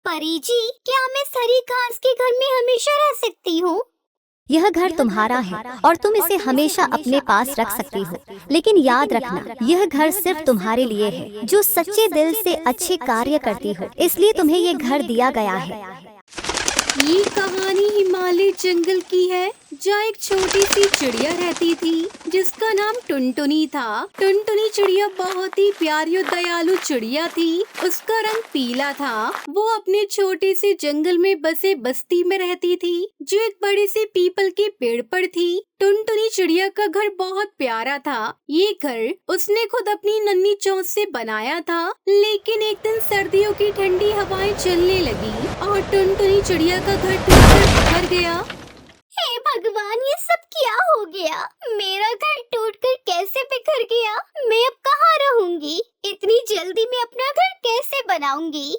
परी जी, क्या मैं इस हरी घास के घर में हमेशा रह सकती हूँ? यह घर तुम्हारा है और तुम इसे हमेशा अपने पास रख सकती हो। लेकिन याद रखना, यह घर सिर्फ तुम्हारे लिए है जो सच्चे दिल से अच्छे कार्य करती हो, इसलिए तुम्हें ये घर दिया गया है। ये कहानी हिमालय जंगल की है, जहाँ एक छोटी सी चिड़िया रहती थी जिसका नाम टुनटुनी था। टुनटुनी चिड़िया बहुत ही प्यारी और दयालु चिड़िया थी। उसका रंग पीला था। वो अपने छोटे से जंगल में बसे बस्ती में रहती थी जो एक बड़े से पीपल के पेड़ पर थी। टुनटुनी चिड़िया का घर बहुत प्यारा था। ये घर उसने खुद अपनी नन्ही चोंच से बनाया था। लेकिन एक दिन सर्दियों की ठंडी हवाएं चलने लगी और टुनटुनी चिड़िया का घर टूटकर बिखर गया। हे भगवान, ये सब क्या हो गया? मेरा घर टूटकर कैसे बिखर गया? मैं अब कहाँ रहूंगी? इतनी जल्दी मैं अपना घर कैसे बनाऊंगी?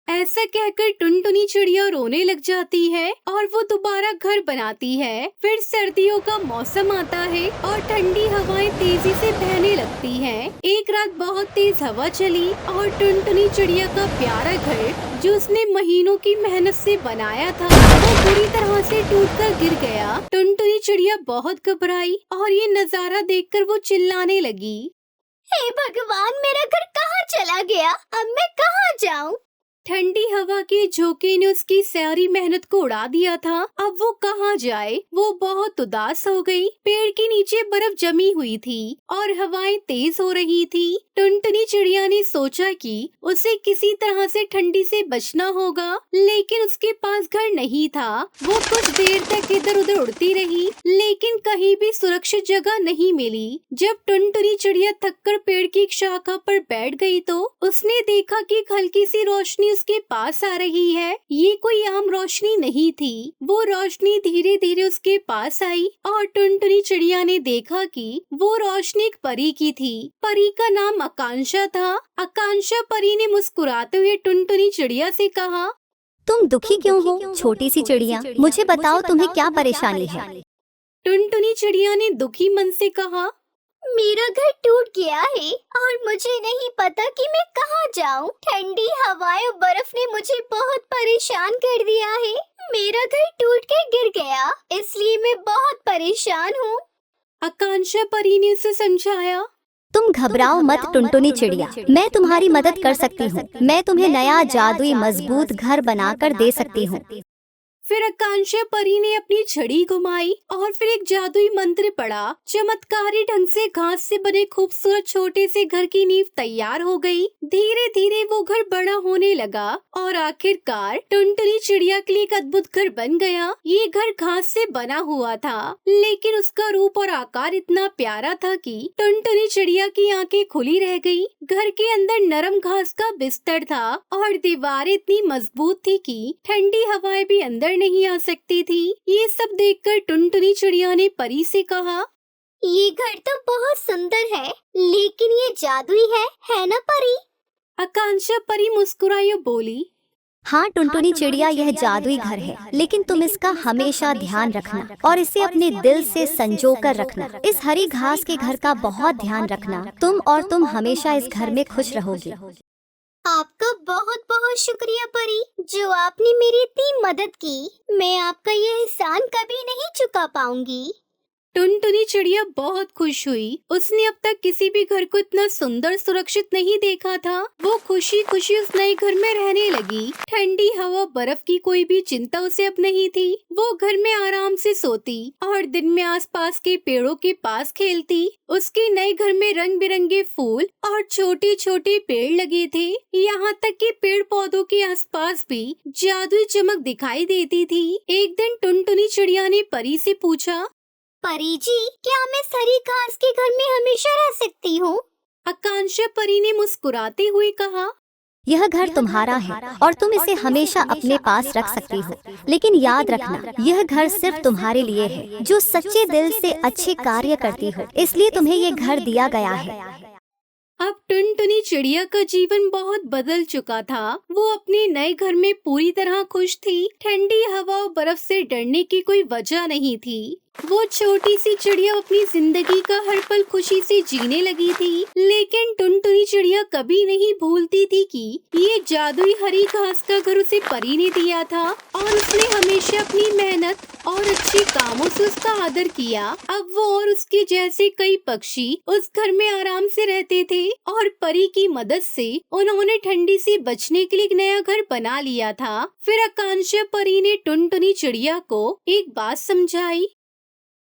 ऐसा कहकर टुनटुनी चिड़िया रोने लग जाती है और वो दोबारा घर बनाती है। फिर सर्दियों का मौसम आता है और ठंडी हवाएं तेजी से बहने लगती हैं। एक रात बहुत तेज हवा चली और टुनटुनी चिड़िया का प्यारा घर जो उसने महीनों की मेहनत से बनाया था वो बुरी तरह से टूटकर गिर गया। टुनटुनी चिड़िया बहुत घबराई और ये नजारा देखकर वो चिल्लाने लगी। हे भगवान, मेरा घर कहाँ चला गया? अब मैं कहाँ जाऊँ? ठंडी हवा के झोंके ने उसकी सारी मेहनत को उड़ा दिया था। अब वो कहाँ जाए? वो बहुत उदास हो गई। पेड़ के नीचे बर्फ जमी हुई थी और हवाएं तेज हो रही थी। टुनटुनी चिड़िया ने सोचा कि उसे किसी तरह से ठंडी से बचना होगा, लेकिन उसके पास घर नहीं था। वो कुछ देर तक इधर उधर उड़ती रही, लेकिन कहीं भी सुरक्षित जगह नहीं मिली। जब टुनटुनी चिड़िया थककर पेड़ की एक शाखा पर बैठ गई तो उसने देखा कि एक हल्की सी रोशनी उसके पास आ रही है। ये कोई आम रोशनी नहीं थी। वो रोशनी धीरे धीरे उसके पास आई और टुनटुनी चिड़िया ने देखा कि वो रोशनी एक परी की थी। परी का नाम आकांक्षा था। आकांक्षा परी ने मुस्कुराते हुए टुनटुनी चिड़िया से कहा, तुम दुखी क्यों हो छोटी सी चिड़िया? मुझे बताओ तुम्हें क्या परेशानी है? टुनटुनी चिड़िया ने दुखी मन से कहा, मेरा घर टूट गया है और मुझे नहीं पता कि मैं कहाँ जाऊँ। ठंडी हवाएं और बर्फ ने मुझे बहुत परेशान कर दिया है। मेरा घर टूट के गिर गया, इसलिए मैं बहुत परेशान हूँ। आकांक्षा परी ने उसे समझाया। तुम घबराओ मत टुनटुनी चिड़िया, मैं तुम्हारी मदद कर सकती हूँ। मैं तुम्हें नया जादुई मजबूत घर बनाकर दे सकती हूँ। फिर आकांक्षा परी ने अपनी छड़ी घुमाई और फिर एक जादुई मंत्र पढ़ा। चमत्कारी ढंग से घास से बने खूबसूरत छोटे से घर की नींव तैयार हो गई। धीरे धीरे वो घर बड़ा होने लगा और आखिरकार टुनटुनी चिड़िया के लिए एक अद्भुत घर बन गया। ये घर घास से बना हुआ था, लेकिन उसका रूप और आकार इतना प्यारा था कि टुनटुनी चिड़िया की आंखें खुली रह गई। घर के अंदर नरम घास का बिस्तर था और दीवारें इतनी मजबूत थी कि ठंडी हवाएं भी अंदर नहीं आ सकती थी। ये सब देखकर टुनटुनी चिड़िया ने परी से कहा, ये घर तो बहुत सुंदर है, लेकिन ये जादुई है ना परी? आकांक्षा परी मुस्कुराई और बोली, हाँ टुनटुनी चिड़िया, यह जादुई घर है, लेकिन तुम इसका हमेशा ध्यान रखना और इसे अपने दिल से संजो कर रखना। इस हरी घास के घर का बहुत ध्यान रखना। तुम हमेशा इस घर में खुश रहोगी। आपका बहुत बहुत शुक्रिया परी, जो आपने मेरी इतनी मदद की। मैं आपका ये एहसान कभी नहीं चुका पाऊंगी। टुनटुनी चिड़िया बहुत खुश हुई। उसने अब तक किसी भी घर को इतना सुंदर सुरक्षित नहीं देखा था। वो खुशी खुशी उस नए घर में रहने लगी। ठंडी हवा बर्फ की कोई भी चिंता उसे अब नहीं थी। वो घर में आराम से सोती और दिन में आसपास के पेड़ों के पास खेलती। उसके नए घर में रंग बिरंगे फूल और छोटे छोटे पेड़ लगे थे। यहाँ तक कि पेड़ पौधों के आसपास भी जादुई चमक दिखाई देती थी। एक दिन टुनटुनी चिड़िया ने परी से पूछा, परी जी, क्या मैं इस हरी घास के घर में हमेशा रह सकती हूँ? आकांक्षा परी ने मुस्कुराते हुए कहा, यह घर तुम्हारा है और तुम इसे हमेशा अपने पास रख सकती हो। लेकिन याद रखना, यह घर सिर्फ तुम्हारे लिए है जो सच्चे दिल से अच्छे कार्य करती हो, इसलिए तुम्हें ये घर दिया गया है। अब टुनटुनी चिड़िया का जीवन बहुत बदल चुका था। वो अपने नए घर में पूरी तरह खुश थी। ठंडी हवा और बर्फ से डरने की कोई वजह नहीं थी। वो छोटी सी चिड़िया अपनी जिंदगी का हर पल खुशी से जीने लगी थी। लेकिन टुनटुनी चिड़िया कभी नहीं भूलती थी कि ये जादुई हरी घास का घर उसे परी ने दिया था और उसने हमेशा अपनी मेहनत और अच्छे कामों से उसका आदर किया। अब वो और उसके जैसे कई पक्षी उस घर में आराम से रहते थे और परी की मदद से उन्होंने ठंडी से बचने के लिए एक नया घर बना लिया था। फिर आकांक्षा परी ने टुनटुनी चिड़िया को एक बात समझाई।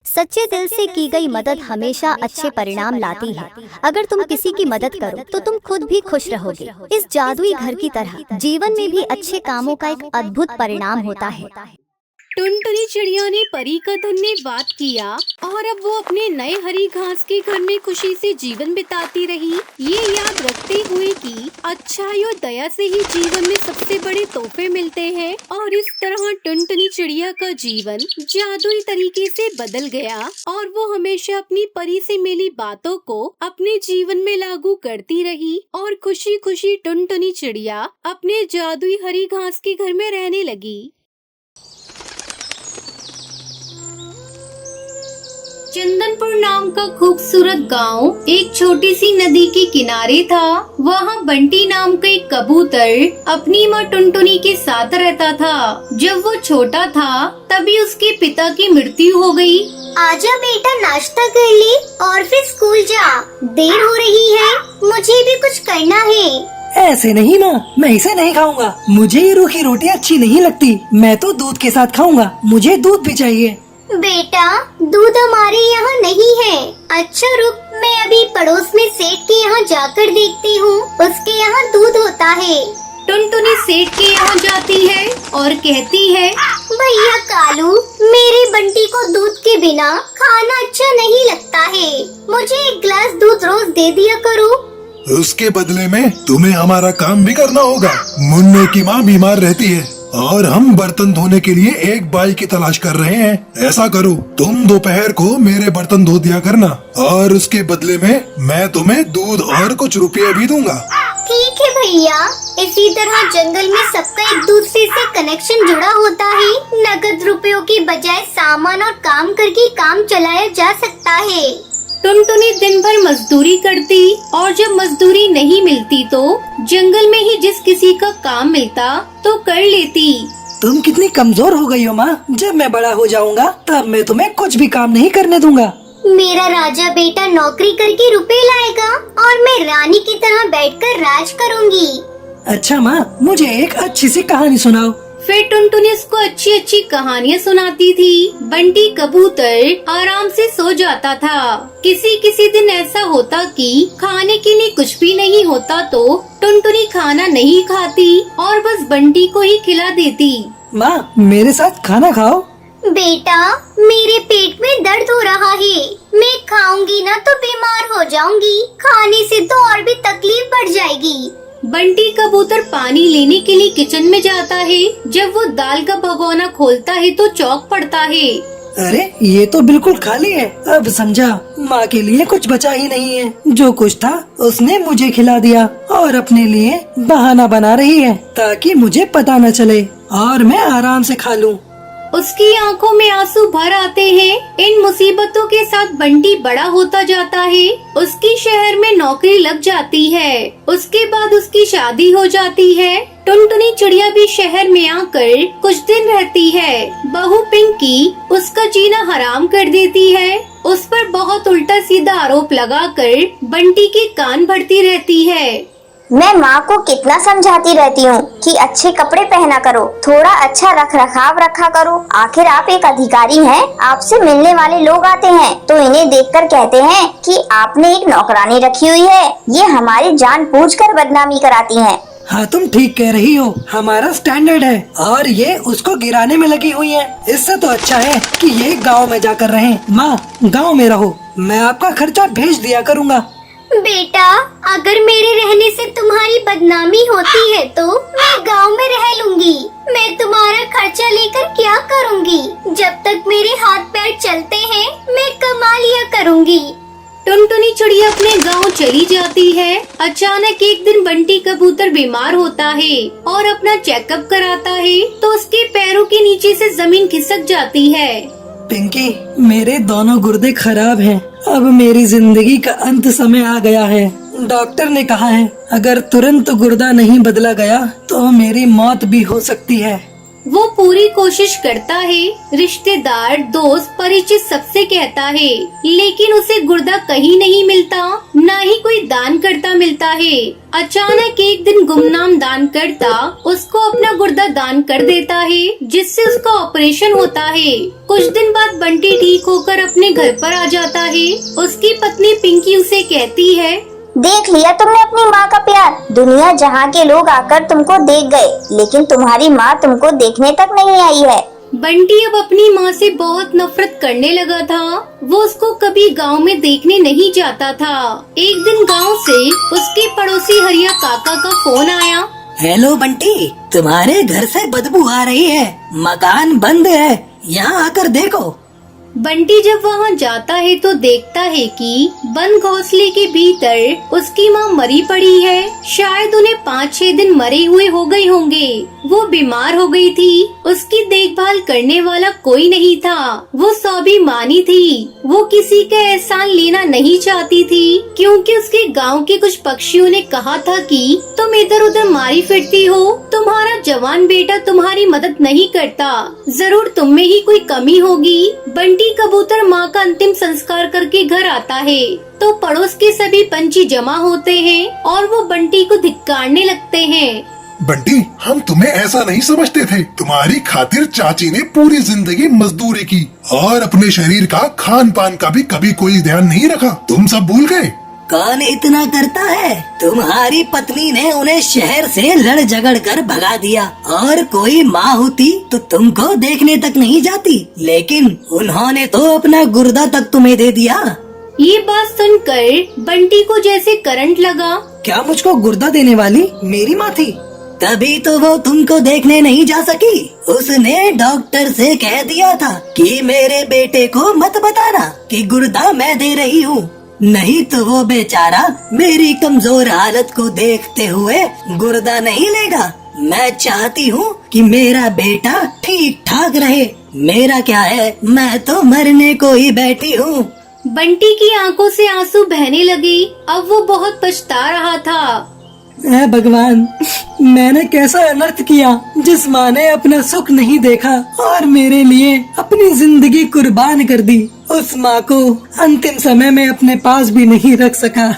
सच्चे दिल से की गई मदद हमेशा अच्छे परिणाम लाती है। अगर तुम किसी की मदद करो तो तुम खुद भी खुश रहोगे। इस जादुई घर की तरह जीवन में भी अच्छे कामों का एक अद्भुत परिणाम होता है। टुनटुनी चिड़िया ने परी का धन्यवाद किया और अब वो अपने नए हरी घास के घर में खुशी से जीवन बिताती रही, ये याद रखते हुए कि अच्छाई और दया से ही जीवन में सबसे बड़े तोहफे मिलते हैं। और इस तरह टुनटुनी चिड़िया का जीवन जादुई तरीके से बदल गया और वो हमेशा अपनी परी से मिली बातों को अपने जीवन में लागू करती रही और खुशी खुशी टुनटुनी चिड़िया अपने जादुई हरी घास के घर में रहने लगी। चंदनपुर नाम का खूबसूरत गांव एक छोटी सी नदी के किनारे था। वहाँ बंटी नाम का एक कबूतर अपनी माँ टुनटुनी के साथ रहता था। जब वो छोटा था तभी उसके पिता की मृत्यु हो गई। आजा बेटा, नाश्ता कर ले और फिर स्कूल जा, देर हो रही है, मुझे भी कुछ करना है। ऐसे नहीं माँ, मैं इसे नहीं खाऊंगा। मुझे ये रूखी रोटी अच्छी नहीं लगती। मैं तो दूध के साथ खाऊंगा। मुझे दूध भी चाहिए। बेटा, दूध हमारे यहाँ नहीं है। अच्छा रुक, मैं अभी पड़ोस में सेठ के यहाँ जाकर देखती हूँ, उसके यहाँ दूध होता है। टुनटुनी सेठ के यहाँ जाती है और कहती है, भैया कालू, मेरे बंटी को दूध के बिना खाना अच्छा नहीं लगता है। मुझे एक गिलास दूध रोज दे दिया करो। उसके बदले में तुम्हें हमारा काम भी करना होगा। मुन्ने की माँ बीमार रहती है और हम बर्तन धोने के लिए एक बाई की तलाश कर रहे हैं। ऐसा करो, तुम दोपहर को मेरे बर्तन धो दिया करना और उसके बदले में मैं तुम्हें दूध और कुछ रुपये भी दूंगा। ठीक है भैया। इसी तरह जंगल में सबका एक दूसरे से कनेक्शन जुड़ा होता है। नगद रुपयों की बजाय सामान और काम करके काम चलाया जा सकता है। टुनटुनी दिन भर मजदूरी करती और जब मजदूरी नहीं मिलती तो जंगल में ही जिस किसी का काम मिलता तो कर लेती। तुम कितनी कमजोर हो गई हो माँ। जब मैं बड़ा हो जाऊंगा तब मैं तुम्हें कुछ भी काम नहीं करने दूंगा। मेरा राजा बेटा नौकरी करके रुपए लाएगा और मैं रानी की तरह बैठकर राज करूंगी। अच्छा माँ, मुझे एक अच्छी सी कहानी सुनाओ। फिर टुनटुनी उसको अच्छी अच्छी कहानियाँ सुनाती थी। बंटी कबूतर आराम से सो जाता था। किसी किसी दिन ऐसा होता कि खाने के लिए कुछ भी नहीं होता तो टुनटुनी खाना नहीं खाती और बस बंटी को ही खिला देती। माँ, मेरे साथ खाना खाओ। बेटा, मेरे पेट में दर्द हो रहा है, मैं खाऊंगी ना तो बीमार हो जाऊंगी। खाने से तो और भी तकलीफ बढ़ जाएगी। बंटी कबूतर पानी लेने के लिए किचन में जाता है। जब वो दाल का भगोना खोलता है तो चौंक पड़ता है। अरे, ये तो बिल्कुल खाली है। अब समझा, माँ के लिए कुछ बचा ही नहीं है। जो कुछ था उसने मुझे खिला दिया और अपने लिए बहाना बना रही है ताकि मुझे पता न चले और मैं आराम से खा लूं। उसकी आंखों में आंसू भर आते हैं। इन मुसीबतों के साथ बंटी बड़ा होता जाता है। उसकी शहर में नौकरी लग जाती है। उसके बाद उसकी शादी हो जाती है। टुनटुनी चिड़िया भी शहर में आकर कुछ दिन रहती है। बहू पिंकी उसका जीना हराम कर देती है। उस पर बहुत उल्टा सीधा आरोप लगाकर बंटी के कान भरती रहती है। मैं माँ को कितना समझाती रहती हूँ कि अच्छे कपड़े पहना करो, थोड़ा अच्छा रख रखाव रखा करो। आखिर आप एक अधिकारी हैं, आपसे मिलने वाले लोग आते हैं तो इन्हें देखकर कहते हैं कि आपने एक नौकरानी रखी हुई है। ये हमारी जानबूझकर बदनामी कराती हैं। हाँ, तुम ठीक कह रही हो। हमारा स्टैंडर्ड है और ये उसको गिराने में लगी हुई है। इससे तो अच्छा है कि ये गाँव में जाकर रहें। माँ, गाँव में रहो, मैं आपका खर्चा भेज दिया करूँगा। बेटा, अगर मेरे रहने से तुम्हारी बदनामी होती है तो मैं गांव में रह लूंगी। मैं तुम्हारा खर्चा लेकर क्या करूंगी? जब तक मेरे हाथ पैर चलते हैं मैं कमा लिया करूंगी। टुनटुनी चिड़िया अपने गांव चली जाती है। अचानक एक दिन बंटी कबूतर बीमार होता है और अपना चेकअप कराता है तो उसके पैरों के नीचे से जमीन खिसक जाती है। पिंकी, मेरे दोनों गुर्दे खराब हैं। अब मेरी जिंदगी का अंत समय आ गया है। डॉक्टर ने कहा है अगर तुरंत गुर्दा नहीं बदला गया तो मेरी मौत भी हो सकती है। वो पूरी कोशिश करता है, रिश्तेदार, दोस्त, परिचित सबसे कहता है, लेकिन उसे गुर्दा कहीं नहीं मिलता, न ही कोई दान करता मिलता है। अचानक एक दिन गुमनाम दान करता उसको अपना गुर्दा दान कर देता है, जिससे उसका ऑपरेशन होता है। कुछ दिन बाद बंटी ठीक होकर अपने घर पर आ जाता है। उसकी पत्नी पिंकी उसे कहती है, देख लिया तुमने अपनी माँ का प्यार। दुनिया जहाँ के लोग आकर तुमको देख गए, लेकिन तुम्हारी माँ तुमको देखने तक नहीं आई है। बंटी अब अपनी माँ से बहुत नफरत करने लगा था। वो उसको कभी गांव में देखने नहीं जाता था। एक दिन गांव से उसके पड़ोसी हरिया काका का फोन आया। हेलो बंटी, तुम्हारे घर से बदबू आ रही है, मकान बंद है, यहाँ आकर देखो। बंटी जब वहाँ जाता है तो देखता है कि बंद घोंसले के भीतर उसकी माँ मरी पड़ी है। शायद उन्हें 5-6 दिन मरे हुए हो गए होंगे। वो बीमार हो गई थी। उसकी देखभाल करने वाला कोई नहीं था। वो स्वाभिमानी थी। वो किसी का एहसान लेना नहीं चाहती थी, क्योंकि उसके गांव के कुछ पक्षियों ने कहा था कि तुम इधर उधर मारी फिरती हो, तुम्हारा जवान बेटा तुम्हारी मदद नहीं करता, जरूर तुम में ही कोई कमी होगी। बंटी कबूतर माँ का अंतिम संस्कार करके घर आता है तो पड़ोस के सभी पंछी जमा होते हैं और वो बंटी को धिक्कारने लगते हैं। बंटी, हम तुम्हें ऐसा नहीं समझते थे। तुम्हारी खातिर चाची ने पूरी जिंदगी मजदूरी की और अपने शरीर का खान पान का भी कभी कोई ध्यान नहीं रखा। तुम सब भूल गए। कौन इतना करता है? तुम्हारी पत्नी ने उन्हें शहर से लड़ झगड़ कर भगा दिया और कोई माँ होती तो तुमको देखने तक नहीं जाती, लेकिन उन्होंने तो अपना गुर्दा तक तुम्हें दे दिया। ये बात सुनकर बंटी को जैसे करंट लगा। क्या मुझको गुर्दा देने वाली मेरी माँ थी? तभी तो वो तुमको देखने नहीं जा सकी। उसने डॉक्टर से कह दिया था कि मेरे बेटे को मत बताना कि गुर्दा मैं दे रही हूँ, नहीं तो वो बेचारा मेरी कमजोर हालत को देखते हुए गुर्दा नहीं लेगा। मैं चाहती हूँ कि मेरा बेटा ठीक ठाक रहे। मेरा क्या है, मैं तो मरने को ही बैठी हूँ। बंटी की आंखों से आंसू बहने लगे। अब वो बहुत पछता रहा था। ऐ भगवान, मैंने कैसा अनर्थ किया जिस माँ ने अपना सुख नहीं देखा और मेरे लिए अपनी जिंदगी कुर्बान कर दी। उस माँ को अंतिम समय में अपने पास भी नहीं रख सका।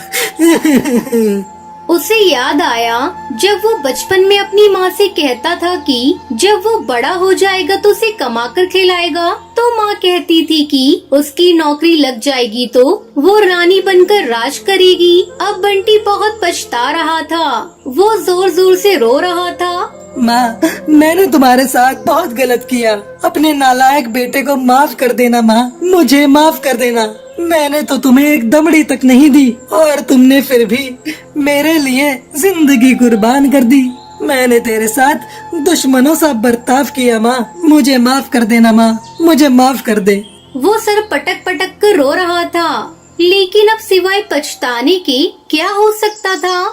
उसे याद आया जब वो बचपन में अपनी माँ से कहता था कि जब वो बड़ा हो जाएगा तो उसे कमा कर खिलाएगा, तो माँ कहती थी कि उसकी नौकरी लग जाएगी तो वो रानी बनकर राज करेगी। अब बंटी बहुत पछता रहा था। वो जोर जोर से रो रहा था। माँ, मैंने तुम्हारे साथ बहुत गलत किया। अपने नालायक बेटे को माफ कर देना माँ, मुझे माफ कर देना। मैंने तो तुम्हें एक दमड़ी तक नहीं दी और तुमने फिर भी मेरे लिए जिंदगी कुर्बान कर दी। मैंने तेरे साथ दुश्मनों सा बर्ताव किया माँ, मुझे माफ कर देना माँ, मुझे माफ कर दे। वो सर पटक पटक कर रो रहा था, लेकिन अब सिवाय पछताने के क्या हो सकता था।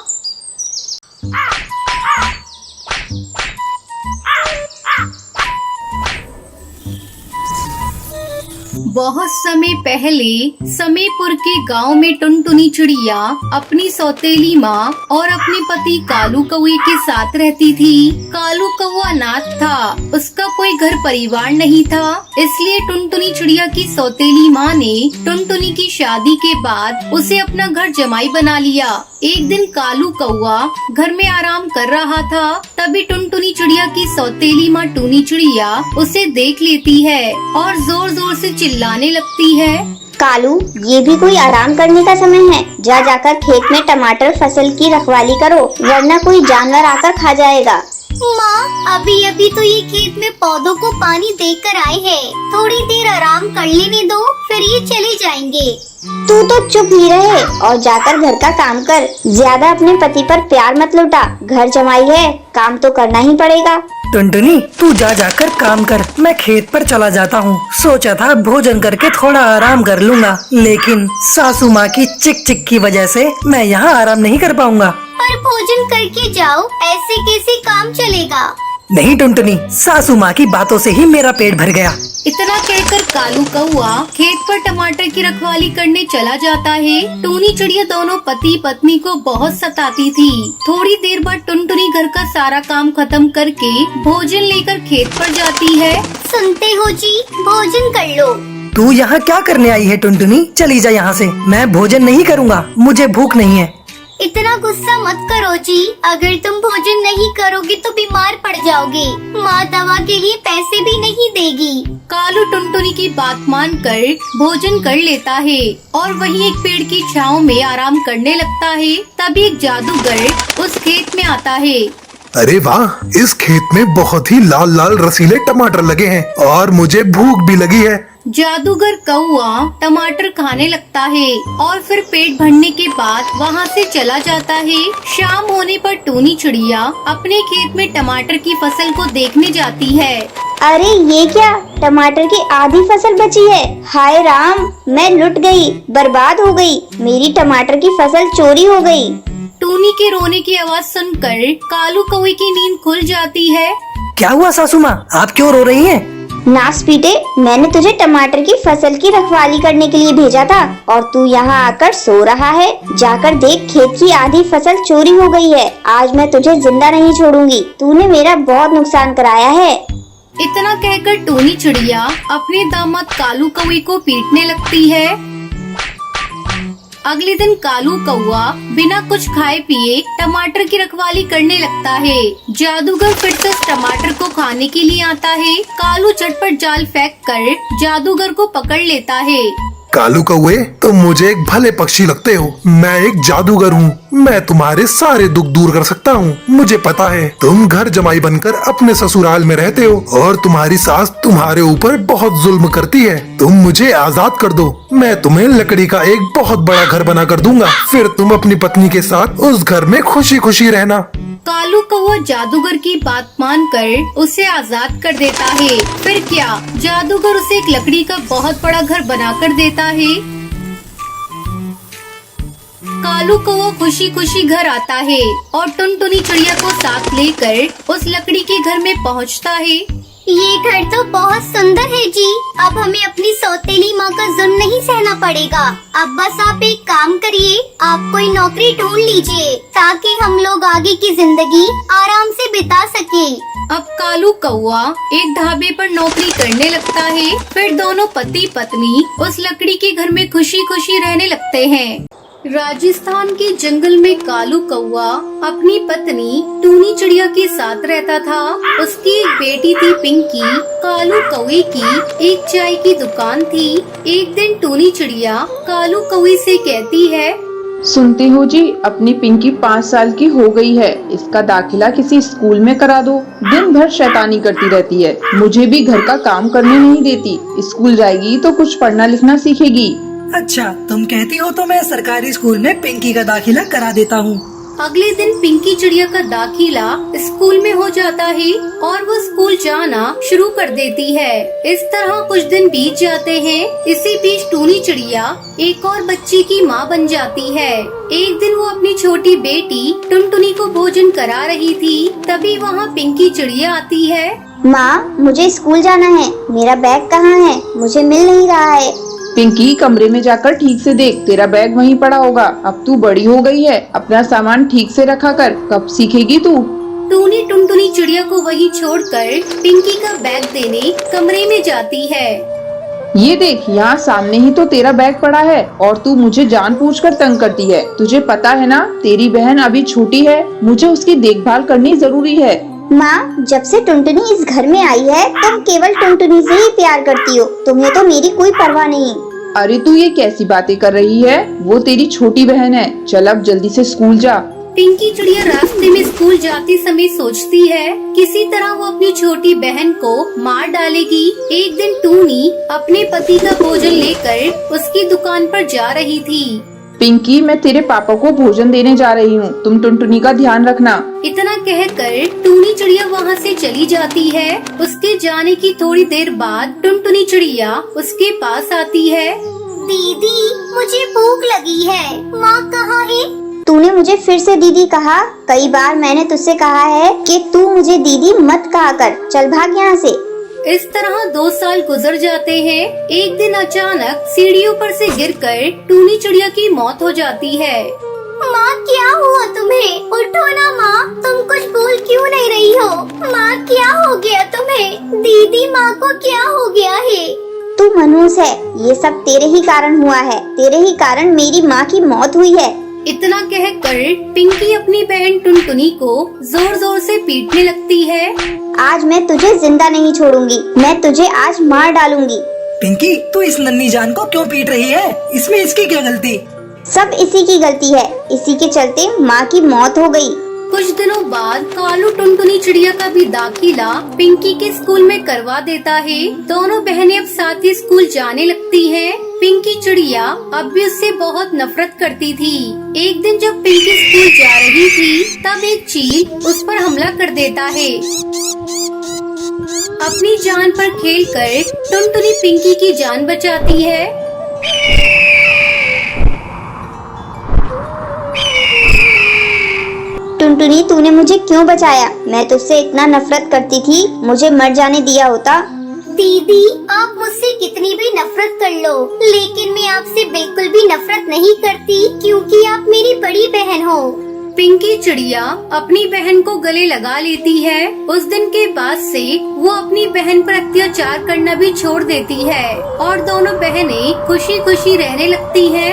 बहुत समय पहले समीपुर के गांव में टुनटुनी चिड़िया अपनी सौतेली माँ और अपने पति कालू कौवे के साथ रहती थी। कालू कौवा अनाथ था, उसका कोई घर परिवार नहीं था, इसलिए टुनटुनी चिड़िया की सौतेली माँ ने टुनटुनी की शादी के बाद उसे अपना घर जमाई बना लिया। एक दिन कालू कौवा घर में आराम कर रहा था, तभी टुनटुनी चिड़िया की सौतेली माँ टूनी चिड़िया उसे देख लेती है और जोर जोर से चिल्लाने लगती है। कालू, ये भी कोई आराम करने का समय है? जा जाकर खेत में टमाटर फसल की रखवाली करो, वरना कोई जानवर आकर खा जाएगा। माँ, अभी अभी तो ये खेत में पौधों को पानी देकर आए हैं। थोड़ी देर आराम कर लेने दो, फिर ये चले जाएंगे। तू तो चुप ही रहे और जाकर घर का काम कर। ज्यादा अपने पति पर प्यार मत लुटा। घर जमाई है, काम तो करना ही पड़ेगा। टुनटुनी तू जा जाकर काम कर, मैं खेत पर चला जाता हूँ। सोचा था भोजन करके थोड़ा आराम कर लूँगा, लेकिन सासू माँ की चिक चिक की वजह से मैं यहाँ आराम नहीं कर पाऊँगा। पर भोजन करके जाओ, ऐसे कैसे काम चलेगा? नहीं टुनटुनी, सासू माँ की बातों से ही मेरा पेट भर गया। इतना कहकर कालू कौआ खेत पर टमाटर की रखवाली करने चला जाता है। टूनी चिड़िया दोनों पति पत्नी को बहुत सताती थी। थोड़ी देर बाद टुनटुनी घर का सारा काम खत्म करके भोजन लेकर खेत पर जाती है। सुनते हो जी, भोजन कर लो। तू यहाँ क्या करने आई है टुनटुनी? चली जा यहाँ से, मैं भोजन नहीं करूँगा, मुझे भूख नहीं है। इतना गुस्सा मत करो जी, अगर तुम भोजन नहीं करोगे तो बीमार पड़ जाओगे। माँ दवा के लिए पैसे भी नहीं देगी। कालू टुनटुनी की बात मानकर भोजन कर लेता है और वहीं एक पेड़ की छांव में आराम करने लगता है। तभी एक जादूगर उस खेत में आता है। अरे वाह, इस खेत में बहुत ही लाल लाल रसीले टमाटर लगे हैं और मुझे भूख भी लगी है। जादूगर कौआ टमाटर खाने लगता है और फिर पेट भरने के बाद वहाँ से चला जाता है। शाम होने पर टूनी चिड़िया अपने खेत में टमाटर की फसल को देखने जाती है। अरे ये क्या, टमाटर की आधी फसल बची है। हाय राम, मैं लुट गई, बर्बाद हो गई, मेरी टमाटर की फसल चोरी हो गई। टूनी के रोने की आवाज सुनकर कालू कौवे की नींद खुल जाती है। क्या हुआ सासू माँ, आप क्यों रो रही हैं? नास पीटे, मैंने तुझे टमाटर की फसल की रखवाली करने के लिए भेजा था और तू यहाँ आकर सो रहा है। जाकर देख, खेत की आधी फसल चोरी हो गई है। आज मैं तुझे जिंदा नहीं छोड़ूंगी, तूने मेरा बहुत नुकसान कराया है। इतना कहकर टूनी चिड़िया अपने दामाद कालू कौवे को पीटने लगती है। अगले दिन कालू कौवा बिना कुछ खाए पिए टमाटर की रखवाली करने लगता है। जादूगर फिर से उस टमाटर को खाने के लिए आता है। कालू झटपट जाल फेंक कर जादूगर को पकड़ लेता है। कालू कौवे, तुम मुझे एक भले पक्षी लगते हो। मैं एक जादूगर हूँ, मैं तुम्हारे सारे दुख दूर कर सकता हूँ। मुझे पता है तुम घर जमाई बनकर अपने ससुराल में रहते हो और तुम्हारी सास तुम्हारे ऊपर बहुत जुल्म करती है। तुम मुझे आजाद कर दो, मैं तुम्हें लकड़ी का एक बहुत बड़ा घर बना कर दूंगा। फिर तुम अपनी पत्नी के साथ उस घर में खुशी खुशी रहना। कालू कौवा जादूगर की बात मानकर उसे आजाद कर देता है। फिर क्या, जादूगर उसे एक लकड़ी का बहुत बड़ा घर बनाकर देता है। कालू कौवा खुशी खुशी घर आता है और टुनटुनी चिड़िया को साथ लेकर उस लकड़ी के घर में पहुंचता है। ये घर तो बहुत सुंदर है जी। अब हमें अपनी सौतेली माँ का जुल्म नहीं सहना पड़ेगा। अब बस आप एक काम करिए, आप कोई नौकरी ढूंढ लीजिए ताकि हम लोग आगे की जिंदगी आराम से बिता सके। अब कालू कौवा एक ढाबे पर नौकरी करने लगता है। फिर दोनों पति पत्नी उस लकड़ी के घर में खुशी खुशी रहने लगते हैं। राजस्थान के जंगल में कालू कौवा अपनी पत्नी टूनी चिड़िया के साथ रहता था। उसकी एक बेटी थी पिंकी। कालू कौवे की एक चाय की दुकान थी। एक दिन टूनी चिड़िया कालू कौवे से कहती है, सुनते हो जी, अपनी पिंकी 5 साल की हो गई है। इसका दाखिला किसी स्कूल में करा दो। दिन भर शैतानी करती रहती है, मुझे भी घर का काम करने नहीं देती। स्कूल जाएगी तो कुछ पढ़ना लिखना सीखेगी। अच्छा, तुम कहती हो तो मैं सरकारी स्कूल में पिंकी का दाखिला करा देता हूँ। अगले दिन पिंकी चिड़िया का दाखिला स्कूल में हो जाता है और वो स्कूल जाना शुरू कर देती है। इस तरह कुछ दिन बीत जाते हैं। इसी बीच टूनी चिड़िया एक और बच्ची की माँ बन जाती है। एक दिन वो अपनी छोटी बेटी टुनटुनी को भोजन करा रही थी। तभी वहाँ पिंकी चिड़िया आती है। माँ, मुझे स्कूल जाना है, मेरा बैग कहाँ है? मुझे मिल नहीं रहा है। पिंकी, कमरे में जाकर ठीक से देख, तेरा बैग वहीं पड़ा होगा। अब तू बड़ी हो गई है, अपना सामान ठीक से रखा कर, कब सीखेगी तू? टूनी टुनटुनी चिड़िया को वहीं छोड़कर पिंकी का बैग देने कमरे में जाती है। ये देख, यहाँ सामने ही तो तेरा बैग पड़ा है और तू मुझे जानबूझकर तंग करती है। तुझे पता है ना, तेरी बहन अभी छोटी है, मुझे उसकी देखभाल करनी जरूरी है। माँ, जब से टुनटुनी इस घर में आई है, तुम केवल टुनटुनी से ही प्यार करती हो, तुम्हें तो मेरी कोई परवाह नहीं। अरे तू ये कैसी बातें कर रही है? वो तेरी छोटी बहन है। चल अब जल्दी से स्कूल जा। पिंकी चिड़िया रास्ते में स्कूल जाते समय सोचती है किसी तरह वो अपनी छोटी बहन को मार डालेगी। एक दिन टूनी अपने पति का भोजन लेकर उसकी दुकान पर जा रही थी। पिंकी, मैं तेरे पापा को भोजन देने जा रही हूँ, तुम टुनटुनी का ध्यान रखना। इतना कहकर टूनी चिड़िया वहाँ से चली जाती है। उसके जाने की थोड़ी देर बाद टुनटुनी चिड़िया उसके पास आती है। दीदी, मुझे भूख लगी है, माँ कहाँ है? तूने मुझे फिर से दीदी कहा। कई बार मैंने तुझसे कहा है कि तू मुझे दीदी मत कहा कर। चल भाग यहाँ से। इस तरह 2 साल गुजर जाते हैं। एक दिन अचानक सीढ़ियों पर से गिरकर टूनी चिड़िया की मौत हो जाती है। माँ, क्या हुआ तुम्हें? उठो ना माँ, तुम कुछ बोल क्यों नहीं रही हो? माँ, क्या हो गया तुम्हें? दीदी, माँ को क्या हो गया है? तू मनुष्य है, ये सब तेरे ही कारण हुआ है। तेरे ही कारण मेरी माँ की मौत हुई है। इतना कहकर पिंकी अपनी बहन टुनटुनी को जोर जोर से पीटने लगती है। आज मैं तुझे जिंदा नहीं छोड़ूंगी, मैं तुझे आज मार डालूंगी। पिंकी, तू इस नन्ही जान को क्यों पीट रही है? इसमें इसकी क्या गलती? सब इसी की गलती है। इसी के चलते माँ की मौत हो गई। कुछ दिनों बाद कालू टुनटुनी चिड़िया का भी दाखिला पिंकी के स्कूल में करवा देता है। दोनों बहनें अब साथ ही स्कूल जाने लगती हैं। पिंकी चिड़िया अब भी उससे बहुत नफरत करती थी। एक दिन जब पिंकी स्कूल जा रही थी, तब एक चील उस पर हमला कर देता है। अपनी जान पर खेलकर टुनटुनी पिंकी की जान बचाती है। टुनटुनी, तूने मुझे क्यों बचाया? मैं तुझसे इतना नफरत करती थी, मुझे मर जाने दिया होता। दीदी, आप मुझसे कितनी भी नफरत कर लो, लेकिन मैं आपसे बिल्कुल भी नफरत नहीं करती, क्योंकि आप मेरी बड़ी बहन हो। पिंकी चिड़िया अपनी बहन को गले लगा लेती है। उस दिन के बाद से वो अपनी बहन पर अत्याचार करना भी छोड़ देती है और दोनों बहनें खुशी खुशी रहने लगती हैं।